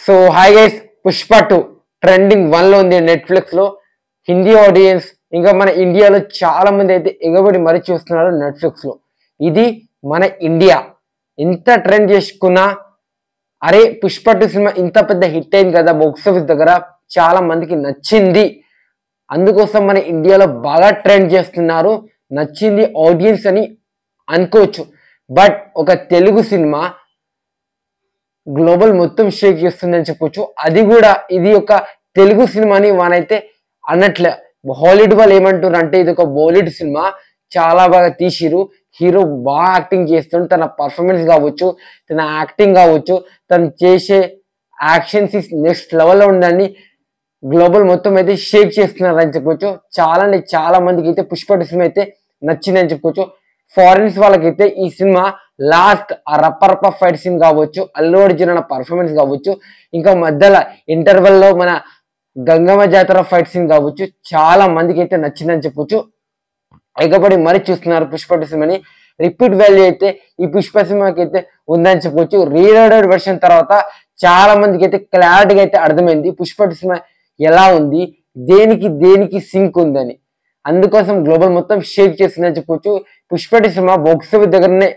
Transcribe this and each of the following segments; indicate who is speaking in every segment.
Speaker 1: So hi guys, Pushpa 2 trending 1 లో ఉంది Netflix లో. హిందీ ఆడియన్స్ ఇంకా మన ఇండియాలో చాలా మంది అయితే ఎగబడి మరీ చూస్తున్నారు నెట్ఫ్లిక్స్ లో. ఇది మన ఇండియా ఇంత ట్రెండ్ చేసుకున్నా, అరే పుష్ప 2 సినిమా ఇంత పెద్ద హిట్ అయింది కదా బాక్స్ ఆఫీస్ దగ్గర, చాలా మందికి నచ్చింది, అందుకోసం మన ఇండియాలో బాగా ట్రెండ్ చేస్తున్నారు, నచ్చింది ఆడియన్స్ అని అనుకోవచ్చు. బట్ ఒక తెలుగు సినిమా గ్లోబల్ మొత్తం షేక్ చేస్తుందని చెప్పొచ్చు. అది కూడా ఇది ఒక తెలుగు సినిమాని వానైతే అన్నట్లే. హాలీవుడ్ వాళ్ళు ఏమంటారు అంటే ఇది ఒక బాలీవుడ్ సినిమా, చాలా బాగా తీసిరు, హీరో బాగా యాక్టింగ్ చేస్తుండు, తన పర్ఫార్మెన్స్ కావచ్చు, తన యాక్టింగ్ కావచ్చు, తను చేసే యాక్షన్స్ నెక్స్ట్ లెవెల్లో ఉందని గ్లోబల్ మొత్తం అయితే షేక్ చేస్తున్నారు అని చెప్పొచ్చు. చాలా అంటే చాలా మందికి అయితే పుష్ప 2 సినిమా అయితే నచ్చిందని చెప్పుకోవచ్చు. ఫారిన్స్ వాళ్ళకైతే ఈ సినిమా లాస్ట్ ఆ రప్ప ఫైట్ సీన్ కావచ్చు, అల్లు అర్జున్ అన్న పర్ఫార్మెన్స్ కావచ్చు, ఇంకా మధ్యలో ఇంటర్వెల్ లో మన గంగమ్మ జాతర ఫైట్ సీన్ కావచ్చు, చాలా మందికి అయితే నచ్చిందని చెప్పొచ్చు. ఎగబడి మరి చూస్తున్నారు పుష్ప 2 సినిమాని. రిపీట్ వాల్యూ అయితే ఈ పుష్ప సినిమాకి అయితే ఉందని చెప్పొచ్చు. రీలోడెడ్ వెర్షన్ తర్వాత చాలా మందికి అయితే క్లారిటీగా అయితే అర్థమైంది పుష్ప 2 సినిమా ఎలా ఉంది, దేనికి దేనికి సింక్ ఉందని. అందుకోసం గ్లోబల్ మొత్తం షేక్ చేస్తుందని చెప్పొచ్చు. పుష్ప 2 సినిమా బాక్స్ ఆఫీస్ దగ్గరనే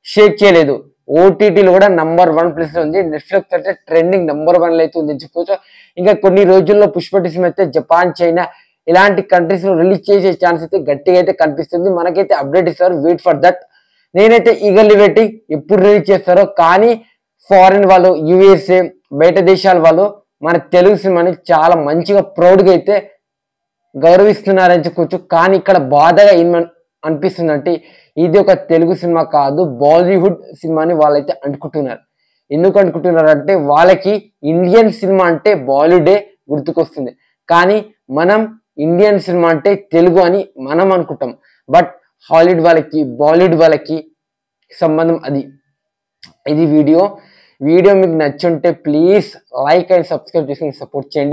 Speaker 1: షేక్ చేయలేదు, ఓటీటీలో కూడా నంబర్ 1 ప్లేస్ లో ఉంది. నెట్ఫ్లిక్స్ అయితే ట్రెండింగ్ నంబర్ 1 లో అయితే ఉందని చెప్పుకోవచ్చు. ఇంకా కొన్ని రోజుల్లో పుష్ప 2 సినిమా అయితే జపాన్, చైనా ఇలాంటి కంట్రీస్ లో రిలీజ్ చేసే ఛాన్స్ అయితే గట్టిగా అయితే కనిపిస్తుంది. మనకైతే అప్డేట్ ఇస్తారు, వెయిట్ ఫర్ దట్. నేనైతే ఈగర్లీ వెయిటింగ్ ఎప్పుడు రిలీజ్ చేస్తారో. కానీ ఫారిన్ వాళ్ళు, యుఎస్ఏ బయట దేశాల వాళ్ళు మన తెలుగు సినిమాని చాలా మంచిగా ప్రౌడ్గా అయితే గౌరవిస్తున్నారని చెప్పుకోవచ్చు. కానీ ఇక్కడ బాధగా అనిపిస్తుందంటే ఇది ఒక తెలుగు సినిమా కాదు, బాలీవుడ్ సినిమాని వాళ్ళైతే అనుకుంటున్నారు. ఎందుకు అనుకుంటున్నారు అంటే వాళ్ళకి ఇండియన్ సినిమా అంటే బాలీవుడే గుర్తుకొస్తుంది, కానీ మనం ఇండియన్ సినిమా అంటే తెలుగు అని మనం అనుకుంటాం. బట్ హాలీవుడ్ వాళ్ళకి, బాలీవుడ్ వాళ్ళకి సంబంధం అది. ఇది వీడియో మీకు నచ్చుంటే ప్లీజ్ లైక్ అండ్ సబ్స్క్రైబ్ చేసుకుని సపోర్ట్ చేయండి.